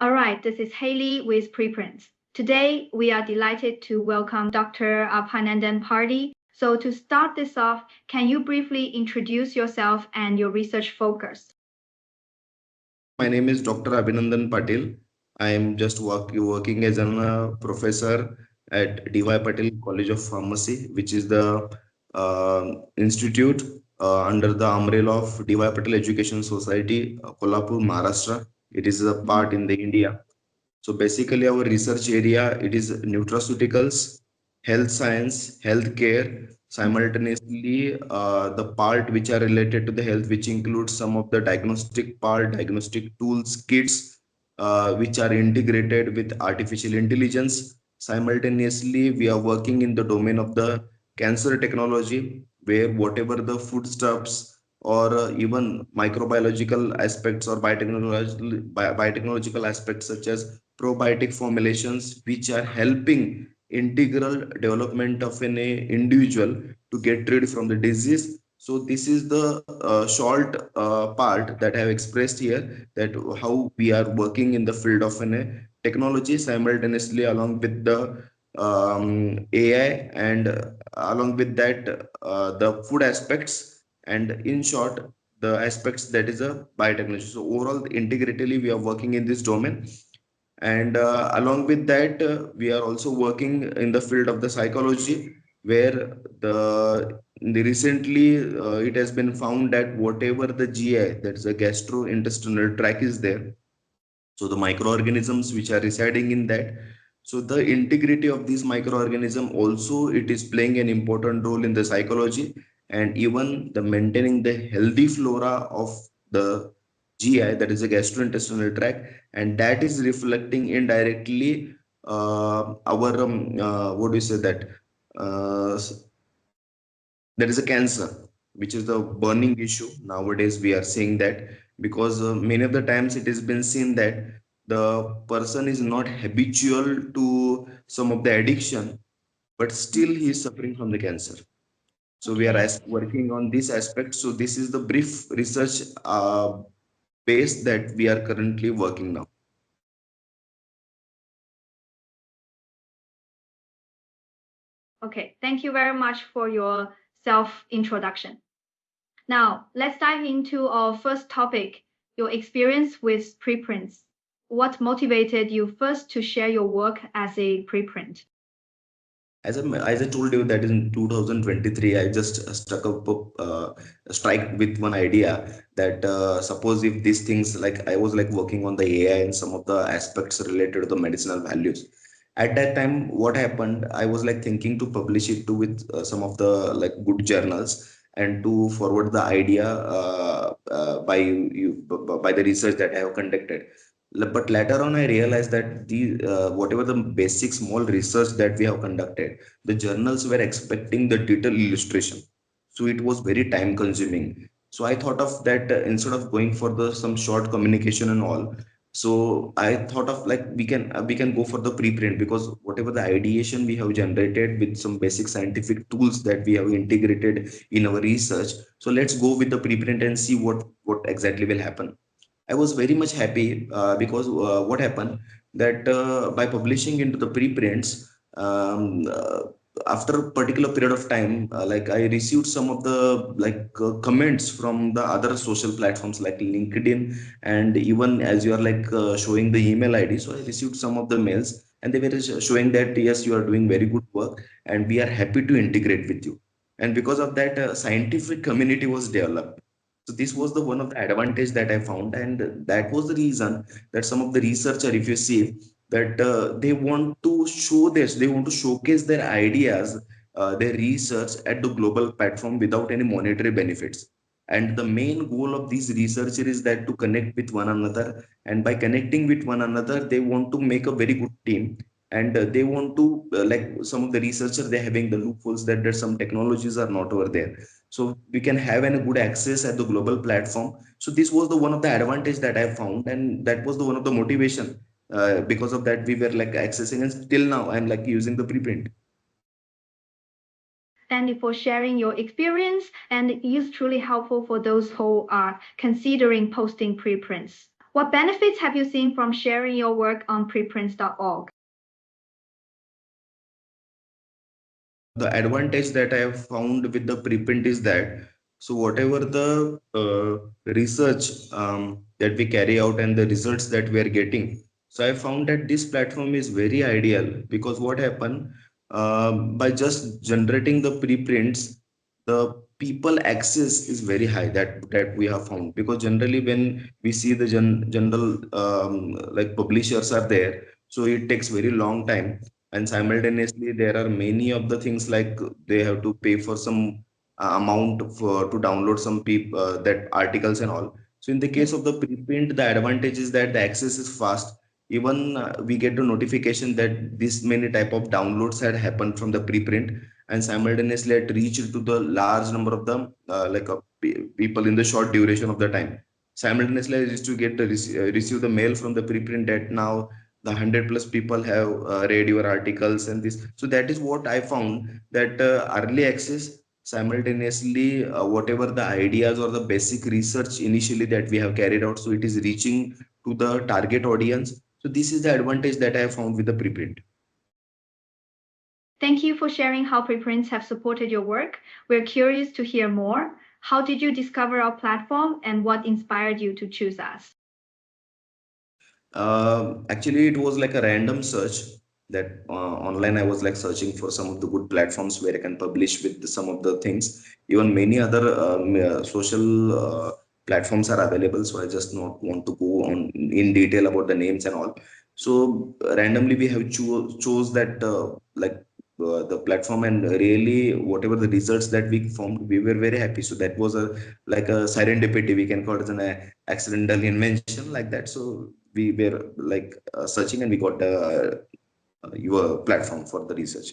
All right, this is Haley with Preprints. Today, we are delighted to welcome Dr. Abhinandan R. So to start this off, can you briefly introduce yourself and your research focus? My name is Dr. Abhinandan Patil. I am just working as a professor at DY Patil College of Pharmacy, which is the institute under the umbrella of DY Patil Education Society, Kolhapur, Maharashtra. It is a part in the India. So basically, our research area it is nutraceuticals, health science, healthcare. Simultaneously, the part which are related to the health, which includes some of the diagnostic part, diagnostic tools, kits, which are integrated with artificial intelligence. Simultaneously, we are working in the domain of the cancer technology, where whatever the foodstuffs or even microbiological aspects or biotechnological aspects such as probiotic formulations which are helping integral development of an individual to get rid from the disease. So this is the short part that I have expressed here, that how we are working in the field of an technology simultaneously along with the AI, and along with that the food aspects, and in short the aspects that is a biotechnology. So overall integratedly we are working in this domain, and along with that we are also working in the field of the psychology, where the recently it has been found that whatever the GI, that is a gastrointestinal tract, is there, so the microorganisms which are residing in that, so the integrity of these microorganism also it is playing an important role in the psychology, and even the maintaining the healthy flora of the GI, that is a gastrointestinal tract, and that is reflecting indirectly our what do you say that uh, there is a cancer, which is the burning issue nowadays. We are seeing that because many of the times it has been seen that the person is not habitual to some of the addiction, but still he is suffering from the cancer. So we are Okay. working on this aspect. So this is the brief research base that we are currently working now. Okay, thank you very much for your self-introduction. Now, let's dive into our first topic, your experience with preprints. What motivated you first to share your work as a preprint? As I told you that in 2023, I just strike with one idea that suppose if these things, like I was like working on the AI and some of the aspects related to the medicinal values. At that time, what happened? I was like thinking to publish it to with some of the like good journals and to forward the idea by the research that I have conducted. But later on, I realized that the whatever the basic small research that we have conducted, the journals were expecting the detailed illustration, so it was very time consuming. So I thought of that instead of going for the some short communication and all, so I thought of like we can go for the preprint, because whatever the ideation we have generated with some basic scientific tools that we have integrated in our research, so let's go with the preprint and see what exactly will happen. I was very much happy because what happened that by publishing into the preprints, after a particular period of time, like I received some of the comments from the other social platforms like LinkedIn, and even as you are like showing the email ID, so I received some of the mails, and they were showing that yes, you are doing very good work, and we are happy to integrate with you. And because of that, scientific community was developed. So this was the one of the advantage that I found, and that was the reason that some of the researcher, if you see that they want to show this, they want to showcase their ideas, their research at the global platform without any monetary benefits. And the main goal of these researcher is that to connect with one another, and by connecting with one another, they want to make a very good team. And they want to like some of the researchers, they're having the loopholes that there's some technologies are not over there, so we can have a good access at the global platform. So this was the one of the advantage that I found, and that was the one of the motivation. Because of that we were like accessing, and still now I'm like using the preprint. Thank you for sharing your experience, and it is truly helpful for those who are considering posting preprints. What benefits have you seen from sharing your work on preprints.org? The advantage that I have found with the preprint is that so whatever the research that we carry out and the results that we are getting, so I found that this platform is very ideal because what happened by just generating the preprints, the people access is very high that we have found because generally when we see the general like publishers are there, so it takes very long time, and simultaneously there are many of the things like they have to pay for some amount for to download some that articles and all. So in the case of the preprint, the advantage is that the access is fast. Even we get a notification that this many type of downloads had happened from the preprint, and simultaneously it reached to the large number of them people in the short duration of the time. Simultaneously I used to get receive the mail from the preprint that now the 100 plus people have read your articles and this, so that is what I found, that early access simultaneously whatever the ideas or the basic research initially that we have carried out, so it is reaching to the target audience. So this is the advantage that I have found with the preprint. Thank you for sharing how preprints have supported your work. We're curious to hear more. How did you discover our platform and what inspired you to choose us? Actually, it was like a random search that online I was like searching for some of the good platforms where I can publish with some of the things. Even many other social platforms are available, so I just not want to go on in detail about the names and all. So randomly we have chose that the platform, and really whatever the results that we found, we were very happy. So that was a like a serendipity, we can call it as an accidental invention like that. So we were like searching and we got your platform for the research.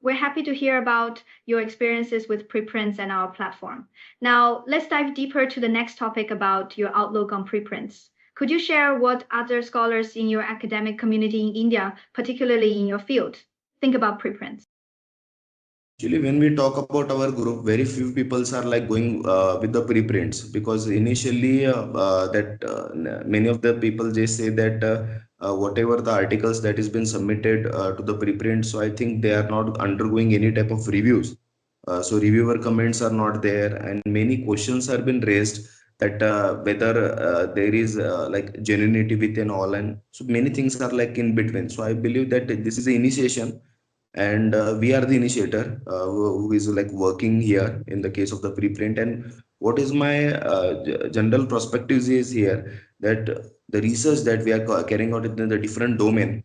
We're happy to hear about your experiences with preprints and our platform. Now, let's dive deeper to the next topic about your outlook on preprints. Could you share what other scholars in your academic community in India, particularly in your field, think about preprints? Actually, when we talk about our group, very few people are like going with the preprints, because initially many of the people they say that whatever the articles that has been submitted to the preprint, so I think they are not undergoing any type of reviews. So reviewer comments are not there, and many questions have been raised that whether there is like genuinity within all, and so many things are like in between. So I believe that this is the initiation, and we are the initiator who is like working here in the case of the preprint. And what is my general perspective is here that the research that we are carrying out in the different domain,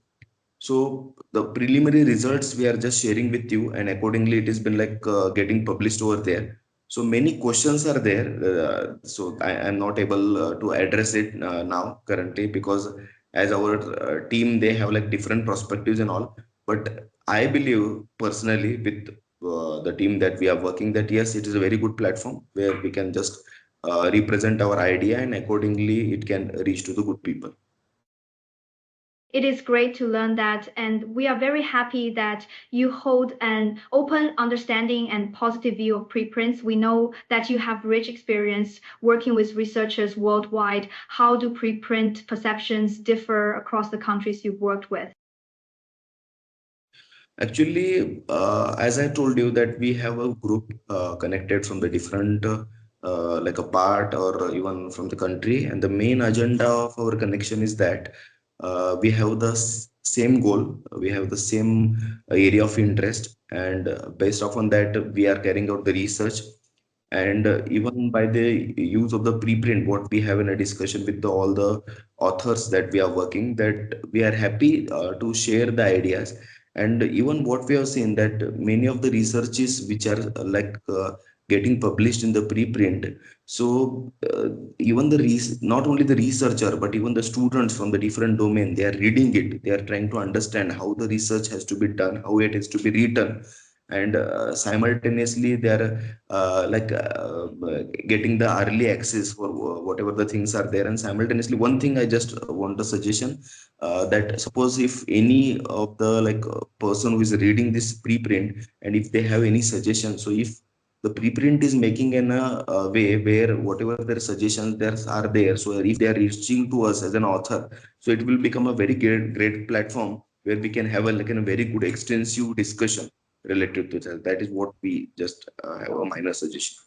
so the preliminary results we are just sharing with you, and accordingly it has been like getting published over there. So many questions are there. So I am not able to address it now currently, because as our team they have like different perspectives and all. But I believe personally with the team that we are working, that yes, it is a very good platform where we can just represent our idea, and accordingly it can reach to the good people. It is great to learn that, and we are very happy that you hold an open understanding and positive view of preprints. We know that you have rich experience working with researchers worldwide. How do preprint perceptions differ across the countries you've worked with? Actually, as I told you that we have a group connected from the different like a part or even from the country, and the main agenda of our connection is that we have the same goal, we have the same area of interest, and based upon that we are carrying out the research. And even by the use of the preprint, what we have in a discussion with all the authors that we are working, that we are happy to share the ideas. And even what we have seen, that many of the researches which are getting published in the preprint, so even not only the researcher but even the students from the different domain, they are reading it, they are trying to understand how the research has to be done, how it has to be written, and simultaneously they are getting the early access for whatever the things are there. And simultaneously, one thing I just want a suggestion, that suppose if any of the person who is reading this preprint, and if they have any suggestion, so if the preprint is making in a way where whatever their suggestions there are there. So if they are reaching to us as an author, so it will become a very great platform where we can have a like a very good extensive discussion related to that. That is what we just have a minor suggestion.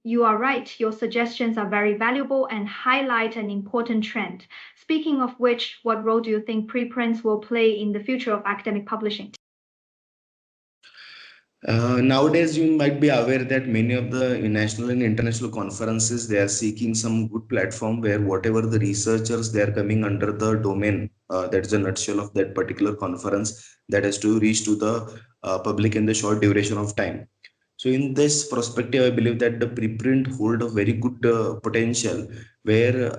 You are right. Your suggestions are very valuable and highlight an important trend. Speaking of which, what role do you think preprints will play in the future of academic publishing? Nowadays, you might be aware that many of the national and international conferences, they are seeking some good platform where whatever the researchers they are coming under the domain, that's the nutshell of that particular conference that has to reach to the public in the short duration of time. So in this perspective, I believe that the preprint hold a very good potential where,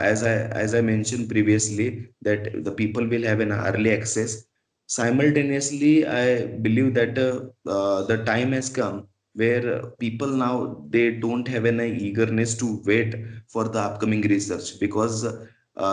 as I mentioned previously, that the people will have an early access. Simultaneously, I believe that the time has come where people now they don't have any eagerness to wait for the upcoming research because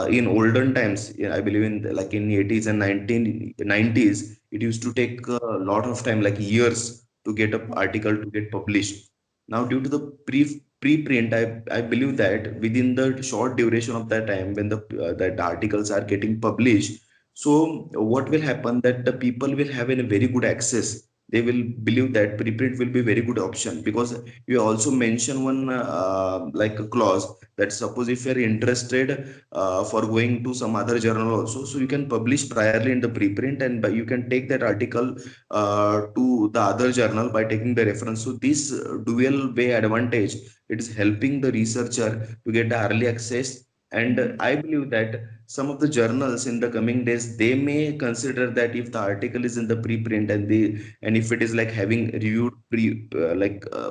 in olden times, yeah, I believe in like in 80s and 1990s, it used to take a lot of time, like years, to get an article to get published. Now, due to the preprint, I believe that within the short duration of that time, when that articles are getting published, so what will happen that the people will have a very good access. They will believe that preprint will be very good option because you also mention one like a clause that suppose if you're interested for going to some other journal also, so you can publish priorly in the preprint and you can take that article to the other journal by taking the reference. So this dual way advantage, it is helping the researcher to get the early access. And I believe that some of the journals in the coming days they may consider that if the article is in the preprint and if it is like having reviewed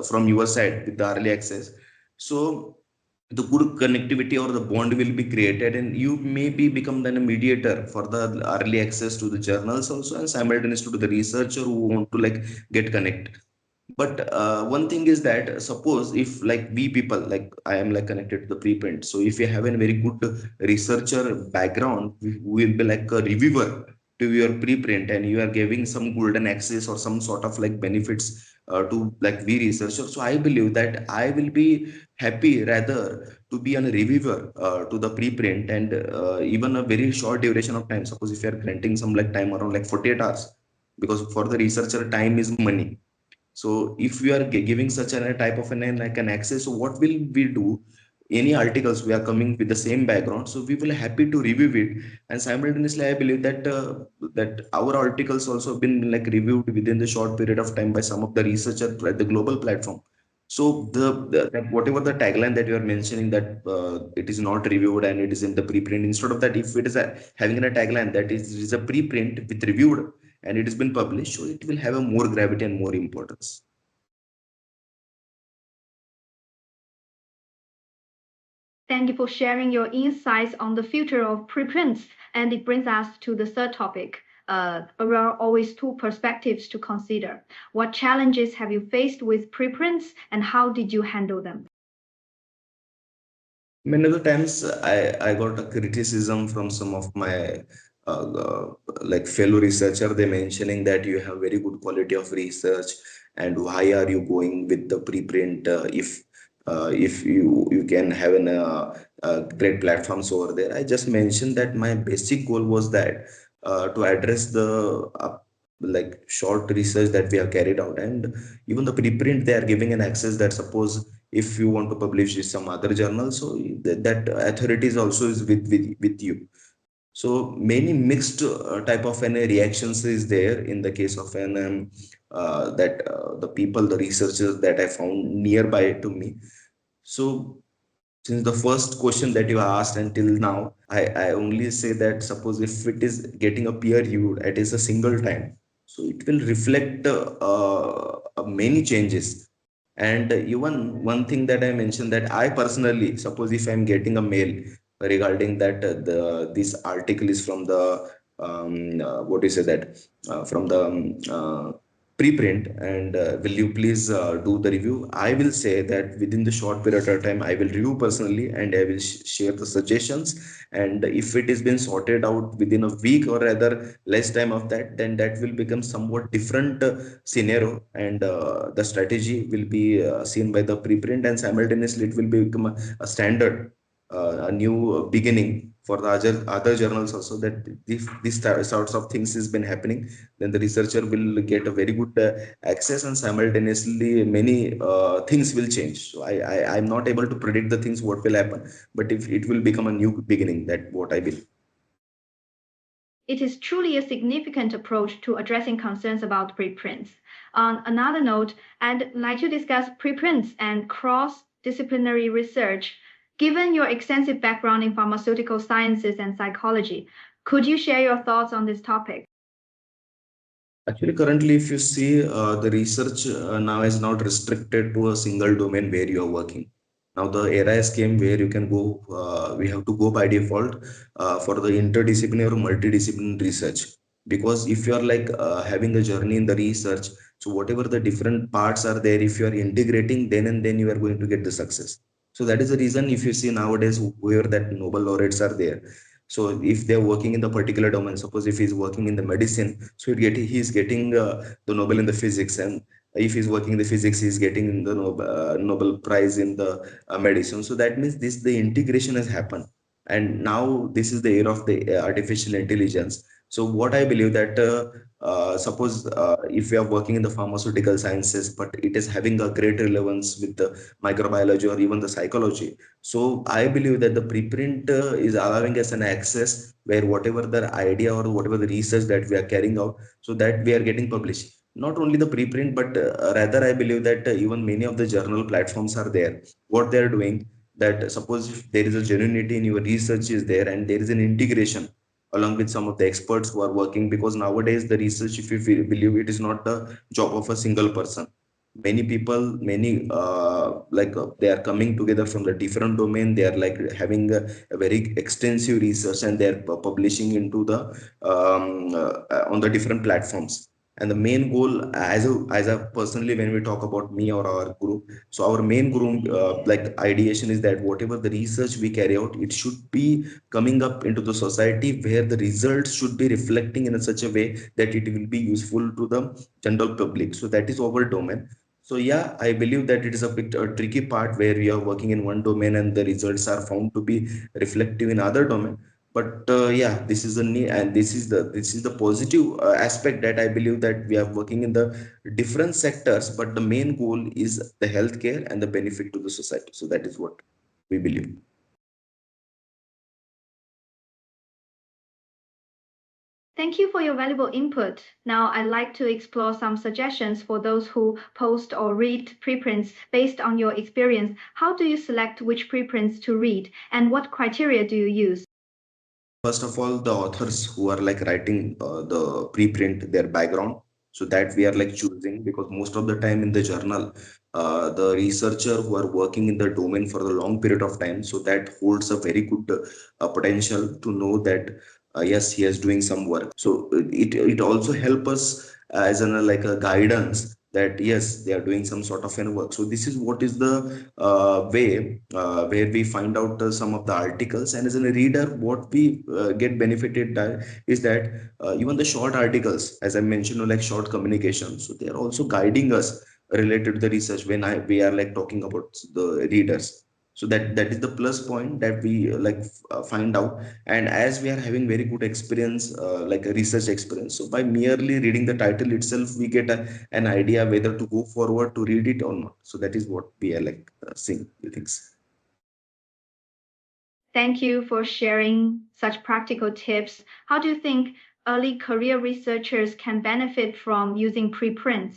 from your side with the early access, so the good connectivity or the bond will be created and you may be become then a mediator for the early access to the journals also and simultaneous to the researcher who want to like get connect. But one thing is that suppose if like we people like I am like connected to the preprint, so if you have a very good researcher background, we will be like a reviewer to your preprint and you are giving some golden access or some sort of like benefits to like we researcher. So I believe that I will be happy rather to be a reviewer to the preprint and even a very short duration of time. Suppose if you are granting some like time around like 48 hours, because for the researcher time is money. So if we are giving such a type of an like an access, so what will we do? Any articles we are coming with the same background, so we will happy to review it. And simultaneously, I believe that that our articles also been like reviewed within the short period of time by some of the researchers at the global platform. So that whatever the tagline that you are mentioning that it is not reviewed and it is in the preprint. Instead of that, if it is having a tagline that is a preprint with reviewed and it has been published, so it will have a more gravity and more importance. Thank you for sharing your insights on the future of preprints. And it brings us to the third topic. There are always two perspectives to consider. What challenges have you faced with preprints and how did you handle them? Many of the times I got a criticism from some of my like fellow researcher. They mentioning that you have very good quality of research and why are you going with the preprint if you can have an great platforms over there. I just mentioned that my basic goal was that to address the like short research that we have carried out, and even the preprint they are giving an access that suppose if you want to publish in some other journal, so that authorities also is with you. So many mixed type of an reactions is there in the case of an that the people, the researchers that I found nearby to me. So since the first question that you asked until now, I only say that suppose if it is getting a peer reviewed, it is a single time. So it will reflect many changes. And even one thing that I mentioned that I personally, suppose if I'm getting a mail regarding that this article is from the what do you say that from the preprint, and will you please do the review? I will say that within the short period of time, I will review personally and I will share the suggestions. And if it has been sorted out within a week or rather less time of that, then that will become somewhat different scenario, and the strategy will be seen by the preprint, and simultaneously it will become a standard, a new beginning for the other journals also, that if these sorts of things has been happening, then the researcher will get a very good access, and simultaneously many things will change. So I'm not able to predict the things what will happen, but if it will become a new beginning, that what I believe. It is truly a significant approach to addressing concerns about preprints. On another note, I'd like to discuss preprints and cross-disciplinary research. Given your extensive background in pharmaceutical sciences and psychology, could you share your thoughts on this topic? Actually, currently, if you see, the research now is not restricted to a single domain where you are working. Now the era has came where you can go, we have to go by default for the interdisciplinary or multidisciplinary research. Because if you are like having a journey in the research, so whatever the different parts are there, if you are integrating, then and then you are going to get the success. So that is the reason if you see nowadays where that Nobel laureates are there. So if they're working in the particular domain, suppose if he's working in the medicine, so he's getting the Nobel in the physics, and if he's working in the physics, he's getting the Nobel Prize in the medicine. So that means this the integration has happened, and now this is the era of the artificial intelligence. So what I believe that suppose if we are working in the pharmaceutical sciences, but it is having a great relevance with the microbiology or even the psychology. So I believe that the preprint is allowing us an access where whatever the idea or whatever the research that we are carrying out, so that we are getting published. Not only the preprint, but rather I believe that even many of the journal platforms are there. What they are doing, that suppose if there is a genuinity in your research is there, and there is an integration along with some of the experts who are working, because nowadays the research, if you believe, it is not the job of a single person. Many people, many they are coming together from the different domain, they are like having a very extensive research, and they are publishing into the on the different platforms. And the main goal, as a personally, when we talk about me or our group, so our main group ideation is that whatever the research we carry out, it should be coming up into the society where the results should be reflecting in a such a way that it will be useful to the general public. So that is our domain. So yeah, I believe that it is a bit a tricky part where we are working in one domain and the results are found to be reflective in other domain. But yeah, this is the need, and this is the positive aspect, that I believe that we are working in the different sectors, but the main goal is the healthcare and the benefit to the society. So that is what we believe. Thank you for your valuable input. Now, I'd like to explore some suggestions for those who post or read preprints based on your experience. How do you select which preprints to read, and what criteria do you use? First of all, the authors who are like writing the preprint, their background, so that we are like choosing, because most of the time in the journal, the researcher who are working in the domain for a long period of time, so that holds a very good potential to know that yes, he is doing some work. So it also help us as an like a guidance that yes, they are doing some sort of an work. So this is what is the way where we find out some of the articles, and as a reader what we get benefited by is that even the short articles, as I mentioned, like short communication, so they are also guiding us related to the research when we are like talking about the readers. So that is the plus point that we find out. And as we are having very good experience, like a research experience, so by merely reading the title itself, we get an idea whether to go forward to read it or not. So that is what we are like seeing the things. Thank you for sharing such practical tips. How do you think early career researchers can benefit from using preprints?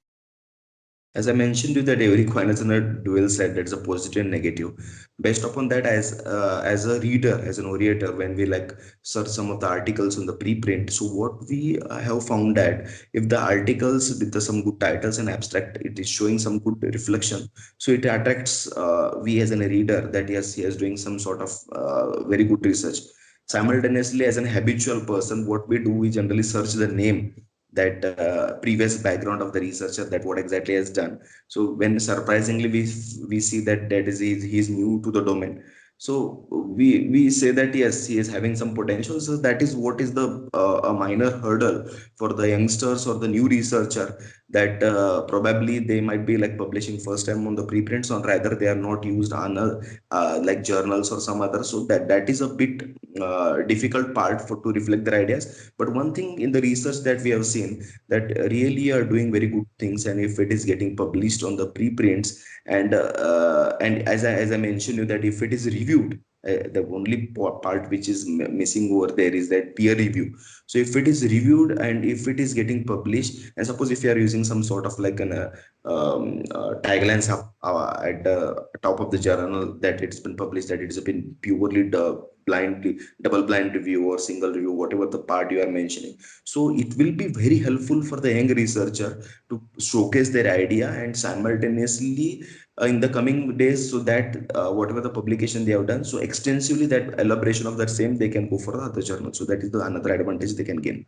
As I mentioned to you that every coin has a dual side, that's a positive and negative. Based upon that, as a reader, as an orator, when we like search some of the articles on the preprint, so what we have found that if the articles with some good titles and abstract, it is showing some good reflection, so it attracts we as a reader that yes, he is doing some sort of very good research. Simultaneously, as an habitual person, what we do, we generally search the name, that previous background of the researcher, that what exactly has done. So when surprisingly we see that he's new to the domain, so we say that yes, he is having some potential. So that is what is the a minor hurdle for the youngsters or the new researcher, that probably they might be like publishing first time on the preprints, or rather they are not used on like journals or some other. So that is a bit difficult part for to reflect their ideas. But one thing in the research that we have seen, that really are doing very good things, and if it is getting published on the preprints, and as I mentioned you, that if it is reviewed, the only part which is missing over there is that peer review. So if it is reviewed and if it is getting published, and suppose if you are using some sort of like an taglines up at the top of the journal, that it's been published, that it's been purely blindly double blind review or single review, whatever the part you are mentioning. So it will be very helpful for the young researcher to showcase their idea, and simultaneously in the coming days, so that whatever the publication they have done, so extensively that elaboration of that same they can go for the other journal. So that is the another advantage they can gain.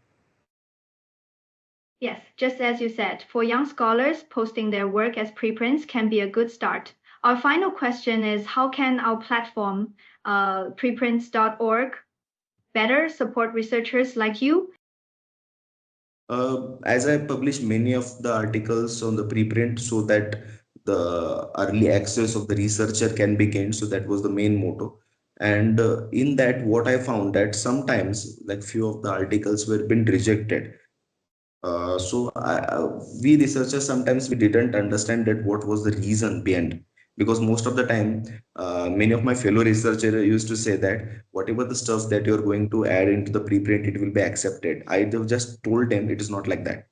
Yes, just as you said, for young scholars, posting their work as preprints can be a good start. Our final question is, how can our platform, preprints.org, better support researchers like you? As I publish many of the articles on the preprint, so that the early access of the researcher can be gained. So that was the main motto. And in that, what I found that sometimes, like few of the articles were been rejected. We researchers sometimes we didn't understand that what was the reason behind, because most of the time many of my fellow researchers used to say that whatever the stuff that you're going to add into the preprint, it will be accepted. I just told them it is not like that.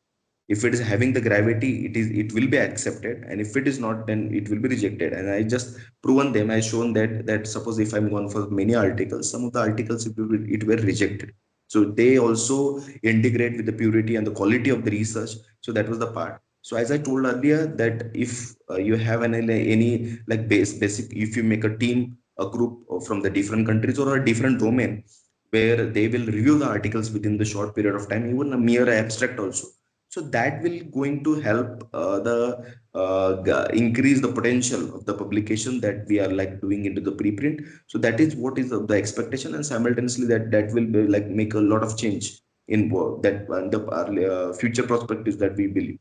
If it is having the gravity, it will be accepted, and if it is not, then it will be rejected. And I just proven them, I shown that suppose if I'm going for many articles, some of the articles it were rejected. So they also integrate with the purity and the quality of the research. So that was the part. So as I told earlier, that if you have any like basic, if you make a team, a group from the different countries or a different domain, where they will review the articles within the short period of time, even a mere abstract also. So that will going to help the increase the potential of the publication that we are like doing into the preprint. So that is what is the expectation, and simultaneously that will be like make a lot of change in that the future perspectives that we believe.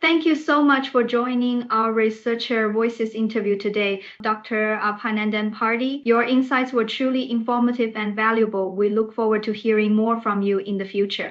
Thank you so much for joining our Researcher Voices interview today, Dr. Abhinandan R. Your insights were truly informative and valuable. We look forward to hearing more from you in the future.